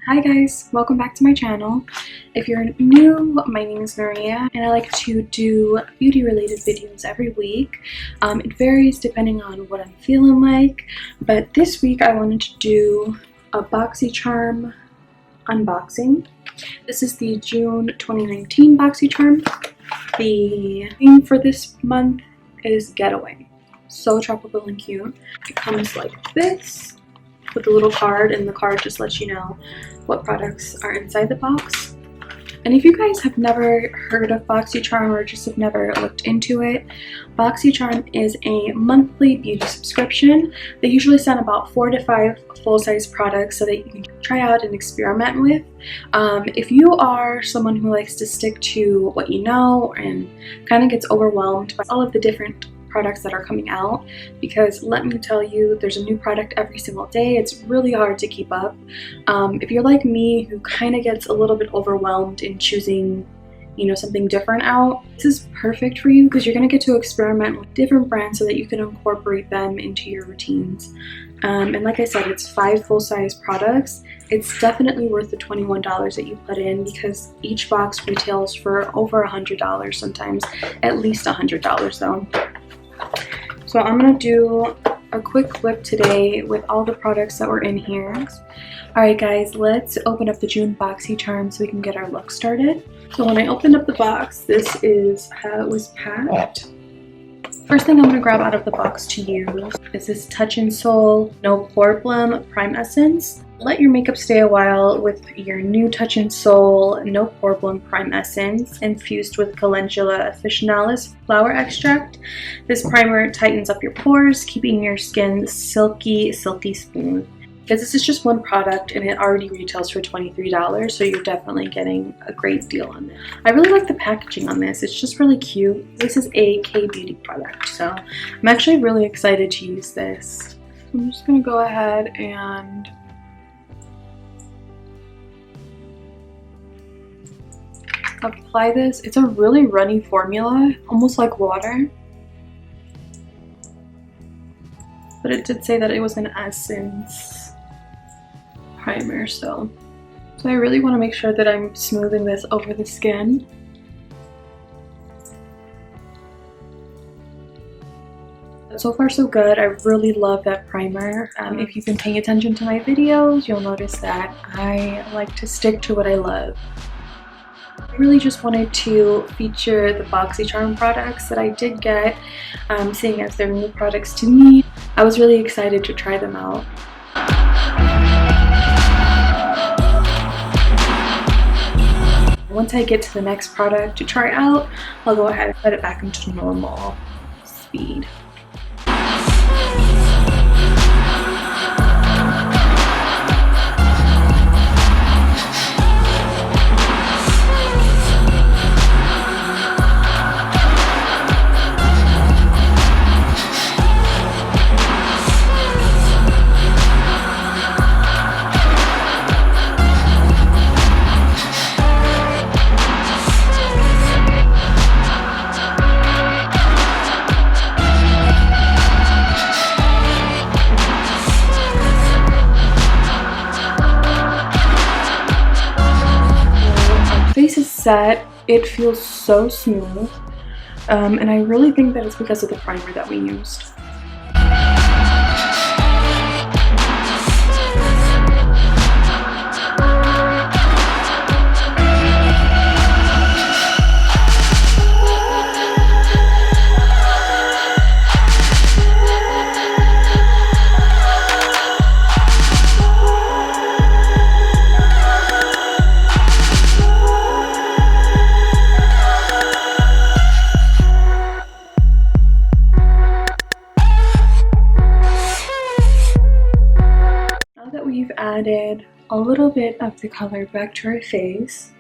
Hi guys, welcome back to my channel. If you're new, my name is Maria and I like to do beauty related videos every week. It varies depending on what I'm feeling like, but this week I wanted to do a BoxyCharm unboxing. This is the June 2019 BoxyCharm. The theme for this month is Getaway. So tropical and cute. It comes like this with a little card, and the card just lets you know what products are inside the box. And if you guys have never heard of BoxyCharm or just have never looked into it, BoxyCharm is a monthly beauty subscription. They usually send about 4 to 5 full-size products so that you can try out and experiment with. If you are someone who likes to stick to what you know and kind of gets overwhelmed by all of the different products that are coming out, because let me tell you, there's a new product every single day. It's really hard to keep up. If you're like me, who kind of gets a little bit overwhelmed in choosing, you know, something different out, this is perfect for you because you're going to get to experiment with different brands so that you can incorporate them into your routines. And like I said, it's 5 full-size products. It's definitely worth the $21 that you put in because each box retails for over $100, sometimes at least $100 though. So I'm going to do a quick flip today with all the products that were in here. Alright guys, let's open up the June BoxyCharm so we can get our look started. So when I opened up the box, this is how it was packed. First thing I'm going to grab out of the box to use is this Touch in Sol No Poreblem Prime Essence. Let your makeup stay a while with your new Touch in Sol No Poreblem Prime Essence infused with Calendula officinalis flower extract. This primer tightens up your pores, keeping your skin silky smooth. Because this is just one product and it already retails for $23, so you're definitely getting a great deal on this. I really like the packaging on this. It's just really cute. This is a K-beauty product, so I'm actually really excited to use this. I'm just going to go ahead and apply this. It's a really runny formula, almost like water. But it did say that it was an essence primer, so I really want to make sure that I'm smoothing this over the skin. So far so good. I really love that primer. If you've been paying attention to my videos, you'll notice that I like to stick to what I love. I really just wanted to feature the BoxyCharm products that I did get, seeing as they're new products to me. I was really excited to try them out. Once I get to the next product to try out, I'll go ahead and put it back into normal speed. Set, it feels so smooth, and I really think that it's because of the primer that we used. We've added a little bit of the color back to our face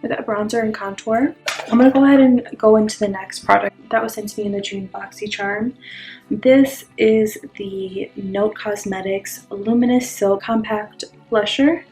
with that bronzer and contour. I'm going to go ahead and go into the next product that was sent to me in the June BoxyCharm. This is the Note Cosmetics Luminous Silk Compact Blusher.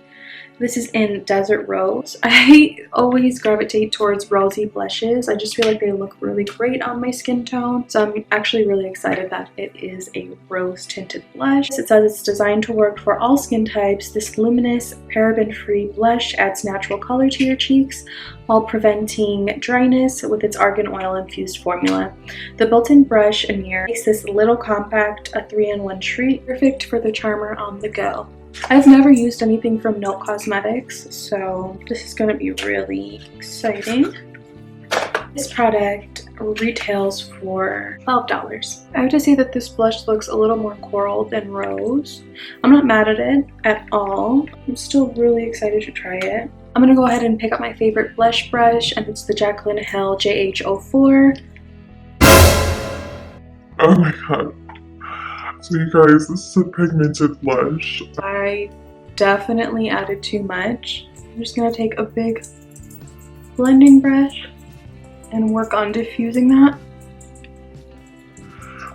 This is in Desert Rose. I always gravitate towards rosy blushes. I just feel like they look really great on my skin tone. So I'm actually really excited that it is a rose tinted blush. It says it's designed to work for all skin types. This luminous, paraben-free blush adds natural color to your cheeks while preventing dryness with its argan oil infused formula. The built-in brush and mirror makes this little compact a 3-in-1 treat, perfect for the charmer on the go. I've never used anything from Note Cosmetics, so this is going to be really exciting. This product retails for $12. I have to say that this blush looks a little more coral than rose. I'm not mad at it at all. I'm still really excited to try it. I'm going to go ahead and pick up my favorite blush brush, and it's the Jaclyn Hill JH04. Oh my god. So you guys, this is a pigmented blush. I definitely added too much. I'm just going to take a big blending brush and work on diffusing that.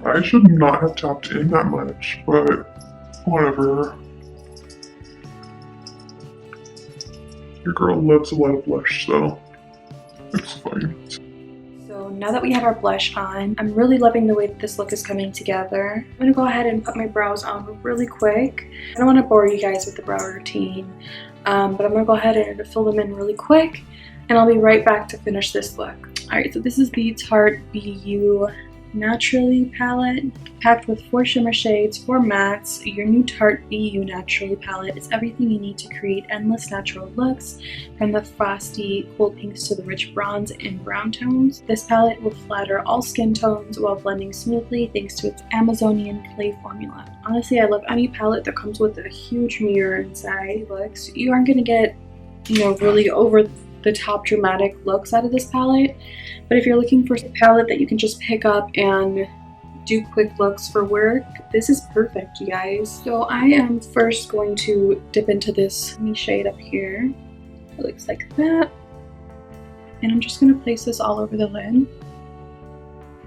I should not have tapped in that much, but whatever. Your girl loves a lot of blush, so it's fine. So now that we have our blush on, I'm really loving the way that this look is coming together. I'm going to go ahead and put my brows on really quick. I don't want to bore you guys with the brow routine, but I'm going to go ahead and fill them in really quick, and I'll be right back to finish this look. Alright, so this is the Tarte BU Naturally palette, packed with 4 shimmer shades, 4 mattes. Your new Tarte BU Naturally palette is everything you need to create endless natural looks, from the frosty cool pinks to the rich bronze and brown tones. This palette will flatter all skin tones while blending smoothly thanks to its Amazonian clay formula. Honestly, I love any palette that comes with a huge mirror inside. Looks, you aren't going to get, you know, really over the top dramatic looks out of this palette, but if you're looking for a palette that you can just pick up and do quick looks for work, this is perfect, you guys. So I am first going to dip into this shade up here. It looks like that, and I'm just going to place this all over the lid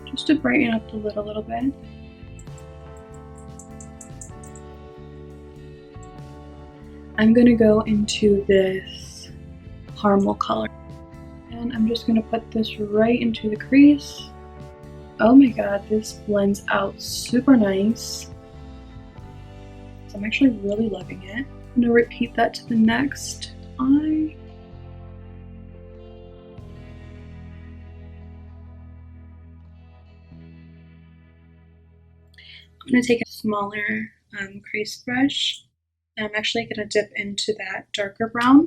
just to brighten up the lid a little bit. I'm going to go into this caramel color, and I'm just going to put this right into the crease. Oh my god, this blends out super nice. So I'm actually really loving it. I'm going to repeat that to the next eye. I'm going to take a smaller crease brush, and I'm actually going to dip into that darker brown.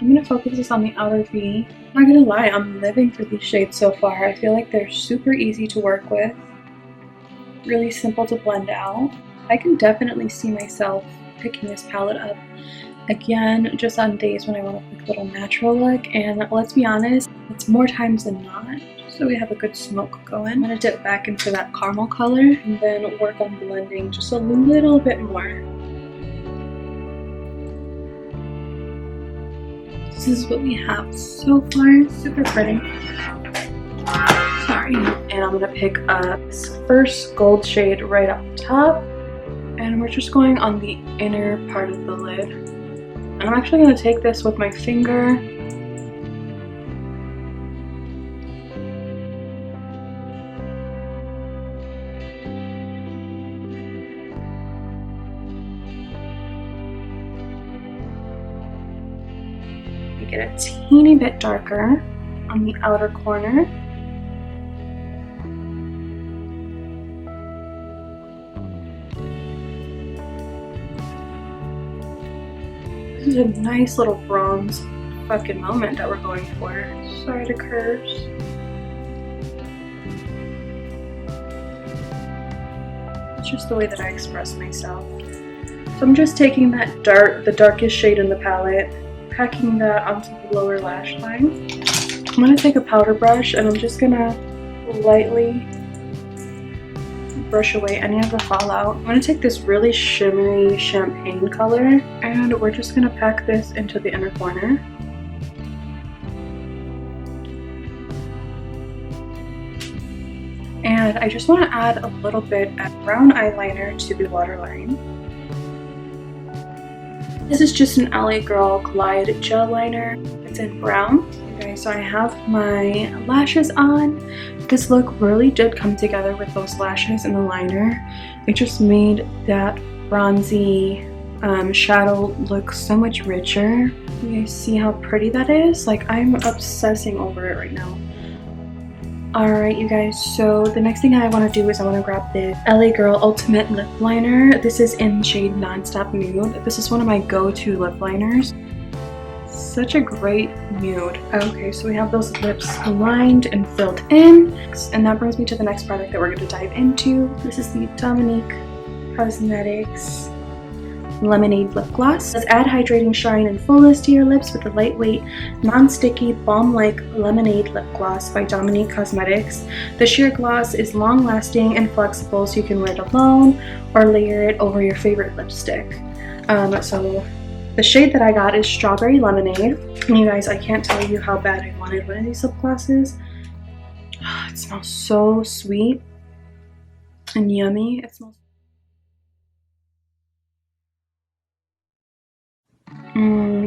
I'm going to focus this on the outer V. I'm not going to lie, I'm living for these shades so far. I feel like they're super easy to work with, really simple to blend out. I can definitely see myself picking this palette up again just on days when I want a quick little natural look, and let's be honest, it's more times than not, just so we have a good smoke going. I'm going to dip back into that caramel color and then work on blending just a little bit more. This is what we have so far. Super pretty. Sorry. And I'm going to pick up this first gold shade right off the top. And we're just going on the inner part of the lid. And I'm actually going to take this with my finger. Get a teeny bit darker on the outer corner. This is a nice little bronze fucking moment that we're going for. Sorry to curse. It's just the way that I express myself. So I'm just taking that the darkest shade in the palette, packing that onto the lower lash line. I'm going to take a powder brush and I'm just going to lightly brush away any of the fallout. I'm going to take this really shimmery champagne color and we're just going to pack this into the inner corner. And I just want to add a little bit of brown eyeliner to the waterline. This is just an LA Girl Glide gel liner. It's in brown. Okay, so I have my lashes on. This look really did come together with those lashes and the liner. It just made that bronzy shadow look so much richer. You guys see how pretty that is? Like, I'm obsessing over it right now. Alright you guys, so the next thing I want to do is I want to grab this LA Girl Ultimate Lip Liner. This is in shade Nonstop Nude. This is one of my go-to lip liners. Such a great nude. Okay, so we have those lips lined and filled in. And that brings me to the next product that we're going to dive into. This is the Dominique Cosmetics Lemonade Lip Gloss. Let's add hydrating shine and fullness to your lips with a lightweight, non-sticky, balm-like lemonade lip gloss by Dominique Cosmetics. The sheer gloss is long-lasting and flexible, so you can wear it alone or layer it over your favorite lipstick. So the shade that I got is Strawberry Lemonade. And you guys, I can't tell you how bad I wanted one of these lip glosses. It smells so sweet and yummy. It smells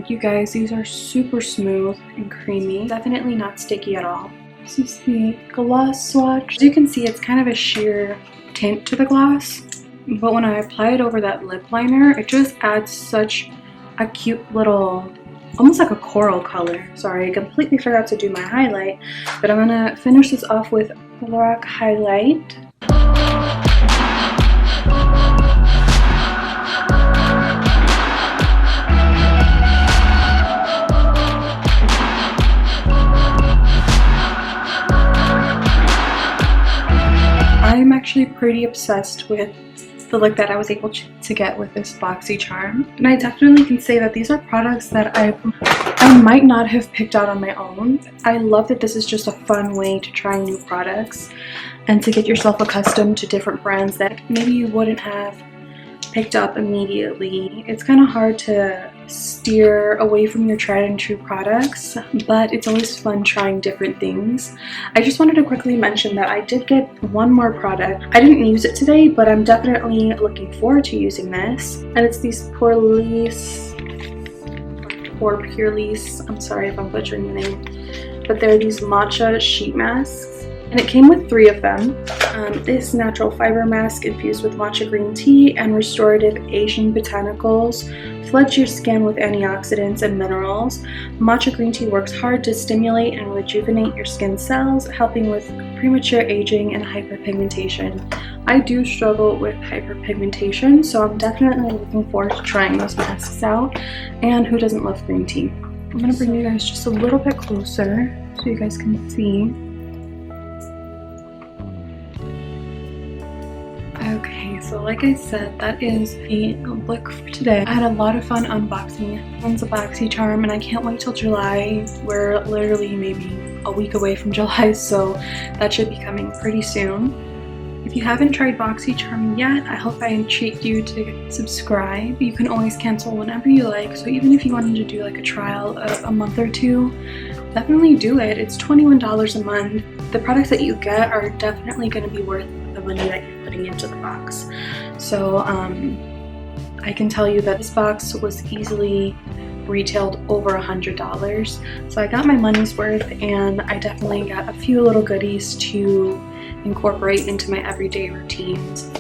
you guys, these are super smooth and creamy. Definitely not sticky at all. This is the gloss swatch. As you can see, it's kind of a sheer tint to the gloss, but when I apply it over that lip liner, it just adds such a cute little, almost like a coral color. Sorry, I completely forgot to do my highlight, but I'm gonna finish this off with Lorac highlight. I'm actually pretty obsessed with the look that I was able to get with this BoxyCharm, and I definitely can say that these are products that I might not have picked out on my own. I love that this is just a fun way to try new products and to get yourself accustomed to different brands that maybe you wouldn't have picked up immediately. It's kind of hard to steer away from your tried and true products, but it's always fun trying different things. I just wanted to quickly mention that I did get one more product. I didn't use it today, but I'm definitely looking forward to using this, and it's these Purelisse, I'm sorry if I'm butchering the name, but they're these matcha sheet masks. And it came with 3 of them. This natural fiber mask infused with matcha green tea and restorative Asian botanicals floods your skin with antioxidants and minerals. Matcha green tea works hard to stimulate and rejuvenate your skin cells, helping with premature aging and hyperpigmentation. I do struggle with hyperpigmentation, so I'm definitely looking forward to trying those masks out. And who doesn't love green tea? I'm gonna bring you guys just a little bit closer so you guys can see. Okay, so like I said, that is a look for today. I had a lot of fun unboxing tons of BoxyCharm, and I can't wait till July. We're literally maybe a week away from July, so that should be coming pretty soon. If you haven't tried BoxyCharm yet, I hope I intrigued you to subscribe. You can always cancel whenever you like, so even if you wanted to do like a trial of a month or two, definitely do it. It's $21 a month. The products that you get are definitely going to be worth the money that you're putting into the box. So I can tell you that this box was easily retailed over $100. So I got my money's worth, and I definitely got a few little goodies to incorporate into my everyday routines.